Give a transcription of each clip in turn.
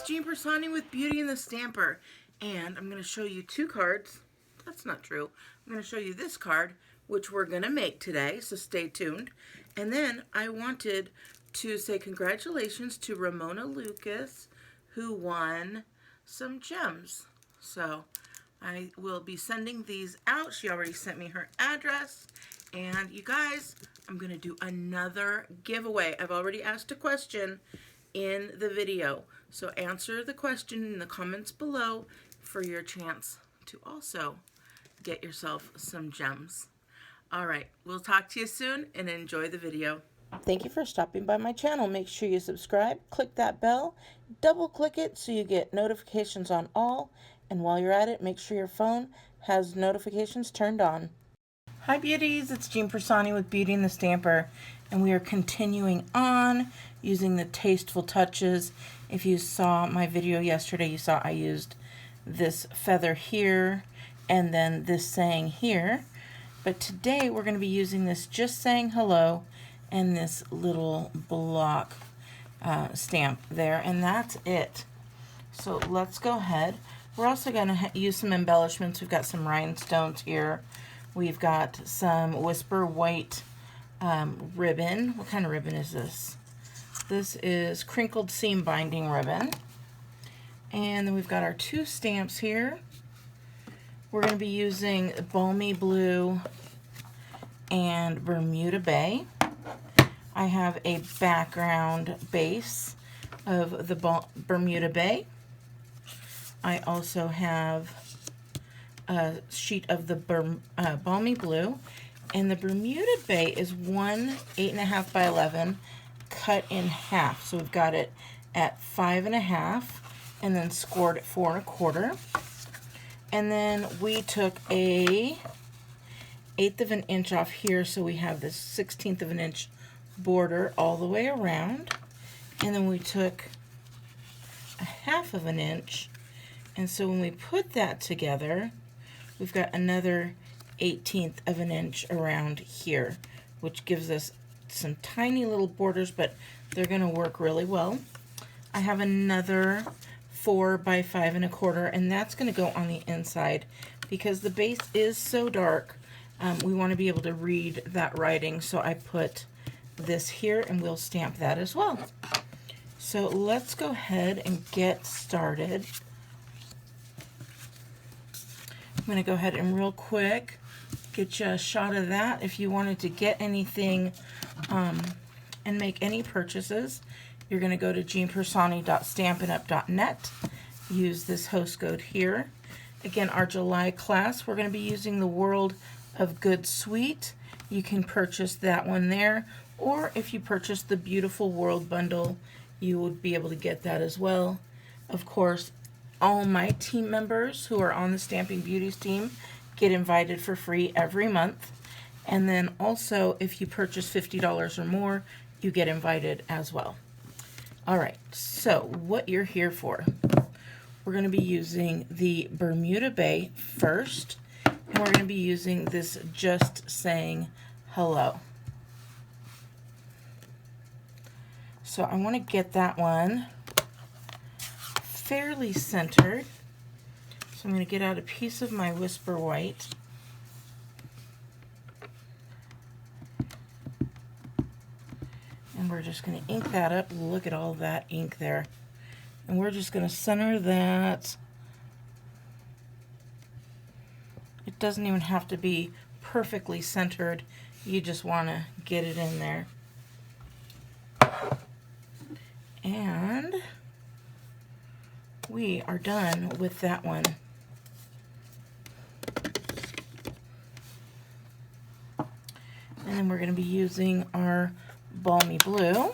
Jean Piersanti with Beauty and the Stamper, and I'm going to show you two cards. That's not true. I'm going to show you this card, which we're going to make today, so stay tuned. And then I wanted to say congratulations to Ramona Lucas, who won some gems. So I will be sending these out. She already sent me her address. And you guys, I'm going to do another giveaway. I've already asked a question in the video. So answer the question in the comments below for your chance to also get yourself some gems. All right, we'll talk to you soon and enjoy the video. Thank you for stopping by my channel. Make sure you subscribe, click that bell, double click it so you get notifications on all. And while you're at it, make sure your phone has notifications turned on. Hi beauties, it's Jean Piersanti with Beauty and the Stamper, and we are continuing on using the Tasteful Touches. If you saw my video yesterday, you saw I used this feather here and then this saying here. But today we're going to be using this Just Saying Hello and this little block stamp there, and that's it. So let's go ahead. We're also going to use some embellishments. We've got some rhinestones here. We've got some Whisper White ribbon. What kind of ribbon is this? This is crinkled seam binding ribbon. And then we've got our two stamps here. We're going to be using Balmy Blue and Bermuda Bay. I have a background base of the Bermuda Bay. I also have a sheet of the Balmy Blue, and the Bermuda Bay is 1 8.5 by 11 cut in half. So we've got it at 5.5 and then scored at 4 1/4. And then we took a 1/8 of an inch off here, so we have this 1/16 of an inch border all the way around. And then we took a 1/2 of an inch, and so when we put that together, we've got another 1/18 of an inch around here, which gives us some tiny little borders, but they're going to work really well. I have another 4 by 5 1/4, and that's going to go on the inside because the base is so dark. We want to be able to read that writing, so I put this here, and we'll stamp that as well. So let's go ahead and get started. I'm going to go ahead and real quick get you a shot of that. If you wanted to get anything and make any purchases, you're going to go to jeanpiersanti.stampinup.net. Use this host code here. Again, our July class, we're going to be using the World of Good Sweet. You can purchase that one there, or if you purchase the Beautiful World bundle, you would be able to get that as well. Of course, all my team members who are on the Stamping Beauties team get invited for free every month. And then also, if you purchase $50 or more, you get invited as well. All right, so what you're here for. We're going to be using the Bermuda Bay first, and we're going to be using this Just Saying Hello. So I want to get that one fairly centered. So I'm going to get out a piece of my Whisper White. And we're just going to ink that up. Look at all that ink there. And we're just going to center that. It doesn't even have to be perfectly centered. You just want to get it in there. And we are done with that one. And then we're going to be using our Balmy Blue.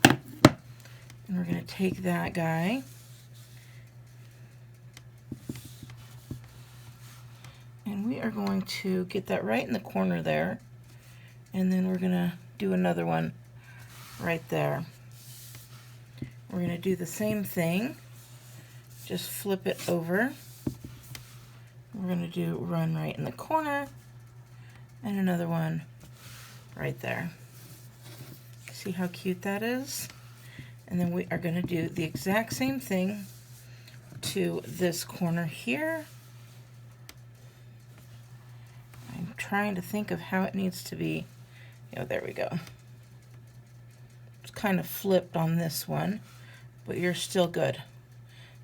And we're going to take that guy and we are going to get that right in the corner there. And then we're going to do another one right there. We're going to do the same thing, just flip it over. We're going to do one right in the corner and another one right there. See how cute that is? And then we are going to do the exact same thing to this corner here. I'm trying to think of how it needs to be. Oh, there we go. It's kind of flipped on this one, but you're still good.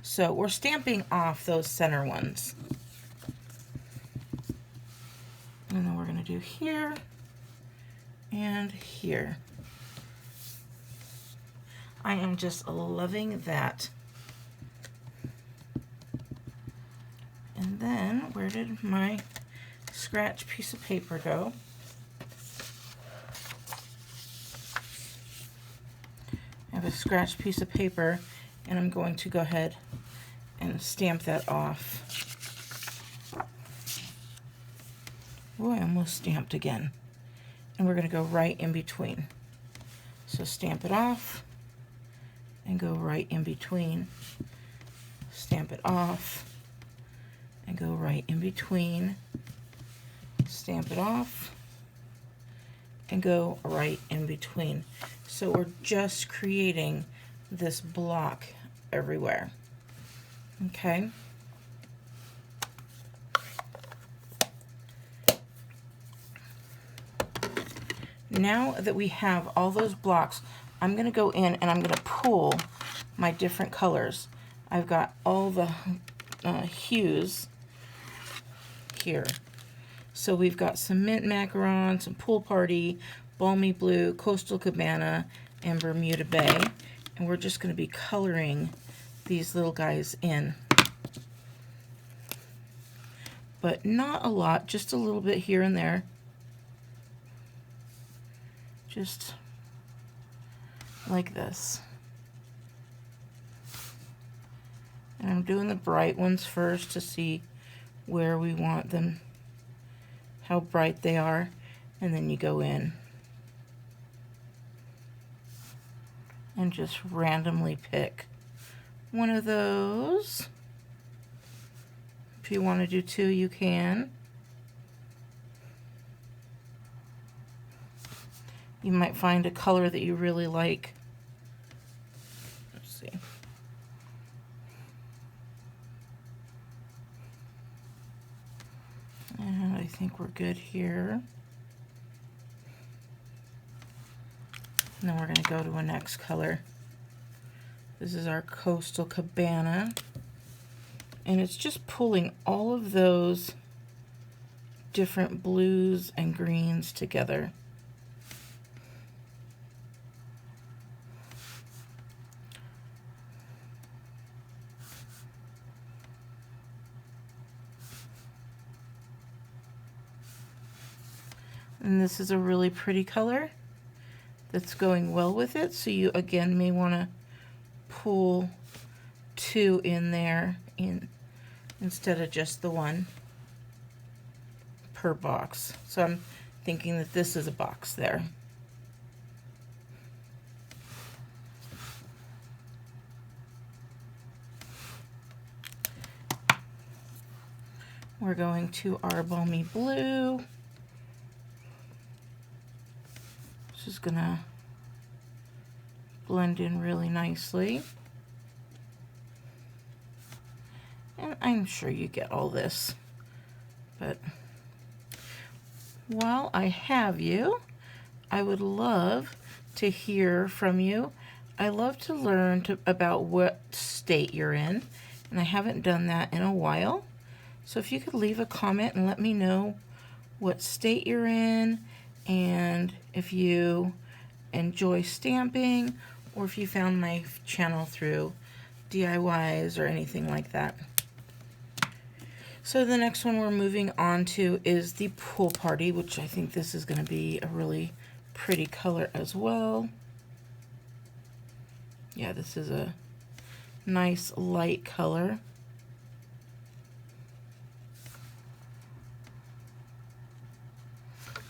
So we're stamping off those center ones. And then we're going to do here and here. I am just loving that. And then, where did my scratch piece of paper go? I have a scratch piece of paper, and I'm going to go ahead and stamp that off. Oh, I almost stamped again. And we're going to go right in between. So stamp it off and go right in between. Stamp it off and go right in between. Stamp it off and go right in between. So we're just creating this block everywhere. Okay. Now that we have all those blocks, I'm going to go in and I'm going to pull my different colors. I've got all the hues here. So we've got some mint macaron, some pool party, balmy blue, coastal cabana, and Bermuda Bay. And we're just going to be coloring these little guys in. But not a lot, just a little bit here and there. Just like this. And I'm doing the bright ones first to see where we want them, how bright they are, and then you go in and just randomly pick one of those. If you want to do two, you can. You might find a color that you really like. Let's see. And I think we're good here. And then we're going to go to a next color. This is our Coastal Cabana. And it's just pulling all of those different blues and greens together. And this is a really pretty color that's going well with it. So you again may want to pull two in there instead of just the one per box. So I'm thinking that this is a box there. We're going to our balmy blue. This is gonna blend in really nicely. And I'm sure you get all this. But while I have you, I would love to hear from you. I love to learn about what state you're in, and I haven't done that in a while. So if you could leave a comment and let me know what state you're in, and if you enjoy stamping, or if you found my channel through DIYs or anything like that. So the next one we're moving on to is the Pool Party, which I think this is going to be a really pretty color as well. Yeah, this is a nice light color.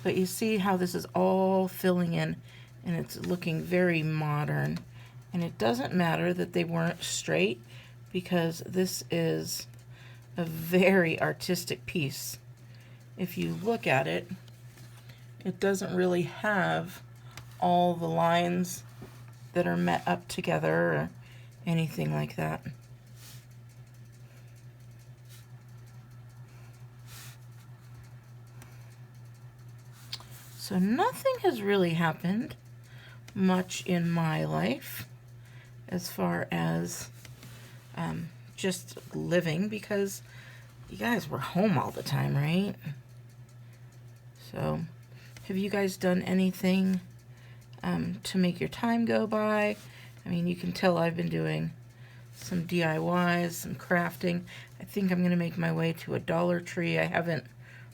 But you see how this is all filling in, and it's looking very modern. And it doesn't matter that they weren't straight, because this is a very artistic piece. If you look at it, it doesn't really have all the lines that are met up together or anything like that. So nothing has really happened much in my life as far as just living, because you guys were home all the time, right? So have you guys done anything to make your time go by? I mean, you can tell I've been doing some DIYs, some crafting. I think I'm going to make my way to a Dollar Tree. I haven't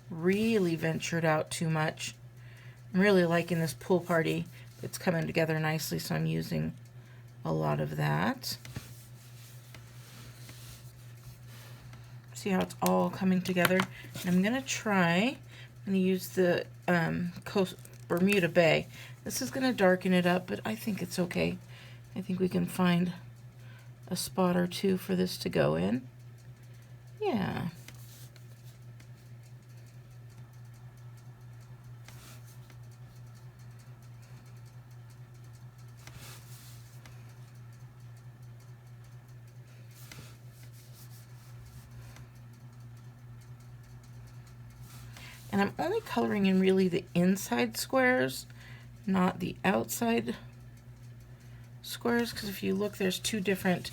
really ventured out too much. I'm really liking this pool party. It's coming together nicely, so I'm using a lot of that. See how it's all coming together? And I'm going to try and use the Bermuda Bay. This is going to darken it up, but I think it's okay. I think we can find a spot or two for this to go in. Yeah. And I'm only coloring in really the inside squares, not the outside squares, because if you look, there's two different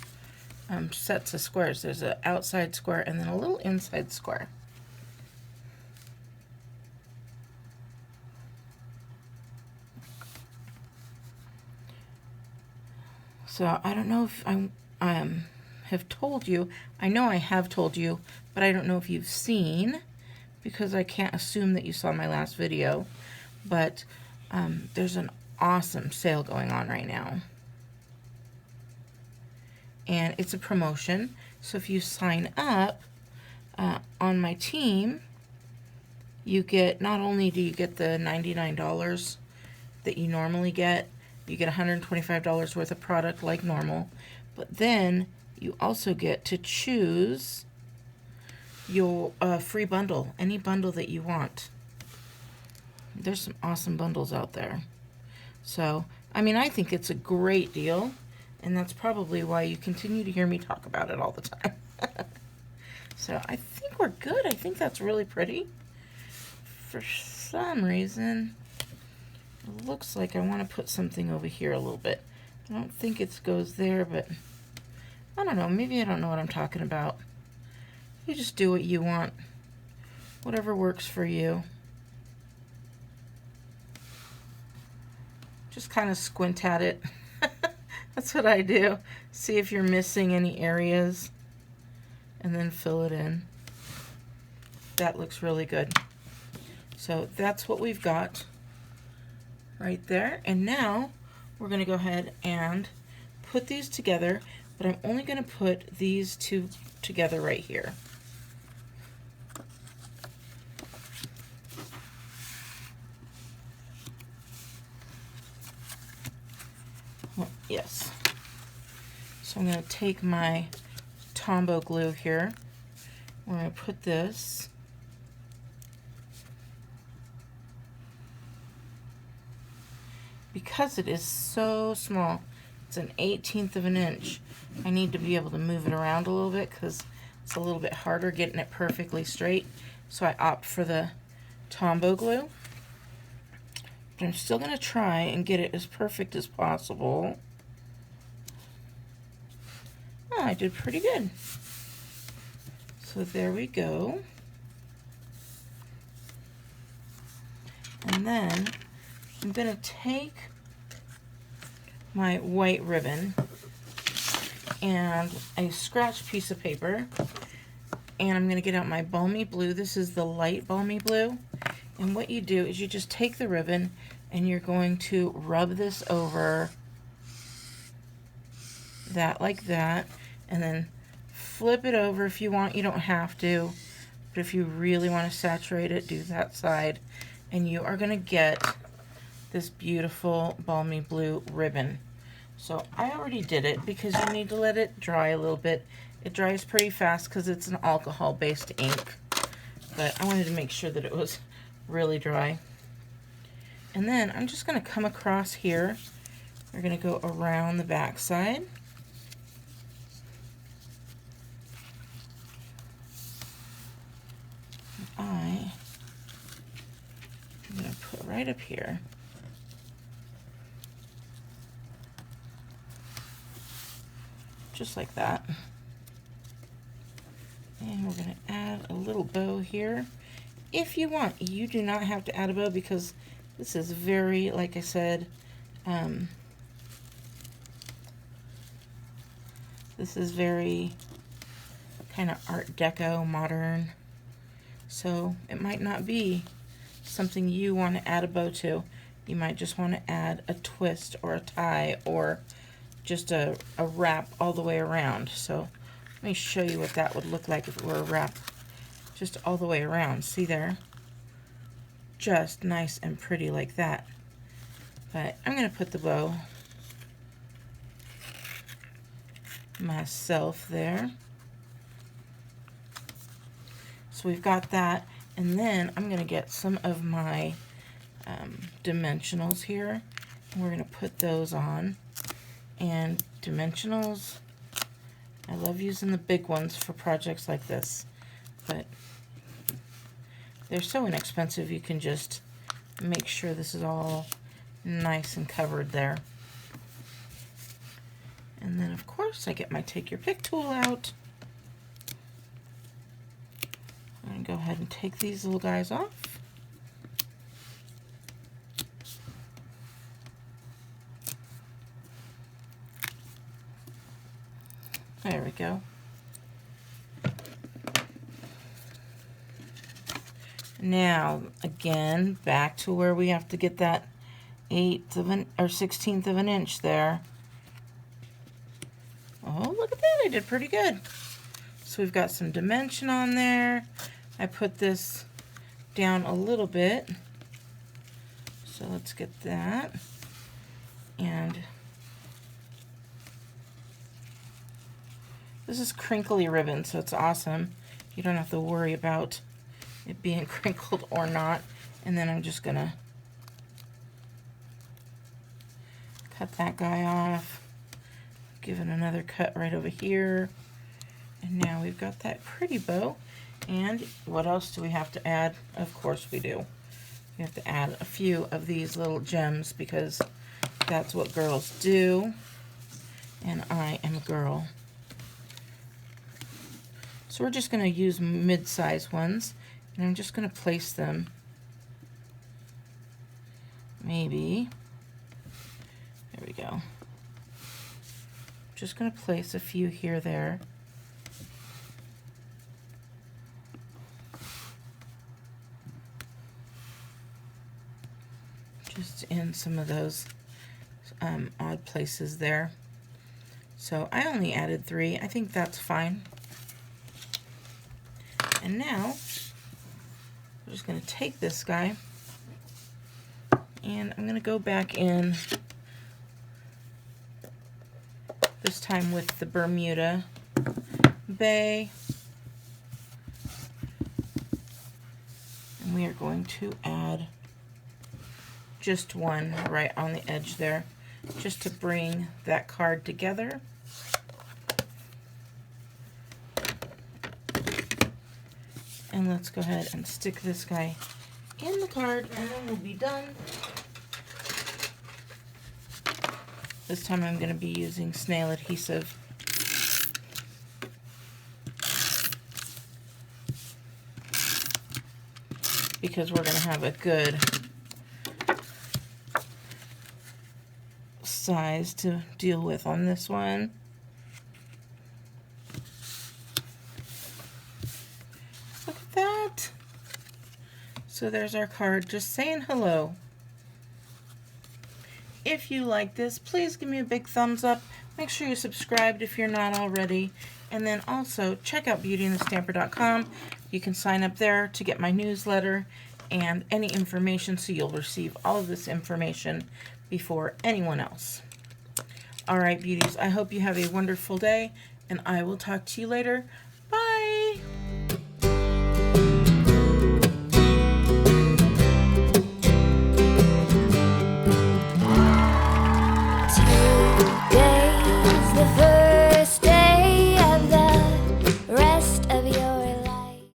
sets of squares. There's an outside square and then a little inside square. So I don't know if I have told you. I know I have told you, but I don't know if you've seen, because I can't assume that you saw my last video, but there's an awesome sale going on right now. And it's a promotion, so if you sign up on my team, you get, not only do you get the $99 that you normally get, you get $125 worth of product like normal, but then you also get to choose your free bundle, any bundle that you want. There's some awesome bundles out there. So, I mean, I think it's a great deal, and that's probably why you continue to hear me talk about it all the time. So, I think we're good. I think that's really pretty. For some reason, it looks like I want to put something over here a little bit. I don't think it goes there, but I don't know. Maybe I don't know what I'm talking about. You just do what you want, whatever works for you. Just kind of squint at it. That's what I do. See if you're missing any areas, and then fill it in. That looks really good. So that's what we've got right there. And now we're going to go ahead and put these together, but I'm only going to put these two together right here. Well, yes. So I'm going to take my Tombow glue here. I'm going to put this because it is so small. It's an 1/18 of an inch. I need to be able to move it around a little bit because it's a little bit harder getting it perfectly straight. So I opt for the Tombow glue. But I'm still going to try and get it as perfect as possible. Oh, I did pretty good. So there we go. And then I'm going to take my white ribbon and a scratch piece of paper, and I'm going to get out my balmy blue. This is the light balmy blue. And what you do is you just take the ribbon and you're going to rub this over that like that, and then flip it over if you want. You don't have to, but if you really want to saturate it, do that side, and you are going to get this beautiful balmy blue ribbon. So I already did it because you need to let it dry a little bit. It dries pretty fast because it's an alcohol-based ink, but I wanted to make sure that it was really dry. And then I'm just going to come across here We're going to go around the back side. I'm going to put right up here. Just like that. And we're going to add a little bow here. If you want, you do not have to add a bow because this is very, like I said, this is very kind of Art Deco, modern. So it might not be something you want to add a bow to. You might just want to add a twist or a tie or just a wrap all the way around. So let me show you what that would look like if it were a wrap just all the way around. See there? Just nice and pretty like that. But I'm going to put the bow myself there. So we've got that, and then I'm going to get some of my dimensionals here, and we're going to put those on. And dimensionals, I love using the big ones for projects like this, but they're so inexpensive. You can just make sure this is all nice and covered there. And then of course I get my take your pick tool out. I'm going to go ahead and take these little guys off. There we go. Now, again, back to where we have to get that 1/8 of an or 1/16 of an inch there. Oh, look at that, I did pretty good. So we've got some dimension on there. I put this down a little bit. So let's get that. And this is crinkly ribbon, so it's awesome. You don't have to worry about it being crinkled or not. And then I'm just gonna cut that guy off, give it another cut right over here, and now we've got that pretty bow. And what else do we have to add? Of course we do. We have to add a few of these little gems because that's what girls do, and I am a girl. So we're just going to use mid-size ones, and I'm just going to place them maybe, there we go. Just going to place a few here, there. Just in some of those odd places there. So I only added 3. I think that's fine. And now I'm just going to take this guy and I'm going to go back in, this time with the Bermuda Bay, and we are going to add just one right on the edge there, just to bring that card together. And let's go ahead and stick this guy in the card, and then we'll be done. This time I'm going to be using snail adhesive. Because we're going to have a good size to deal with on this one. Look at that. So there's our card just saying hello. If you like this, please give me a big thumbs up. Make sure you're subscribed if you're not already. And then also check out beautyandthestamper.com. You can sign up there to get my newsletter and any information, so you'll receive all of this information before anyone else. Alright, beauties, I hope you have a wonderful day, and I will talk to you later.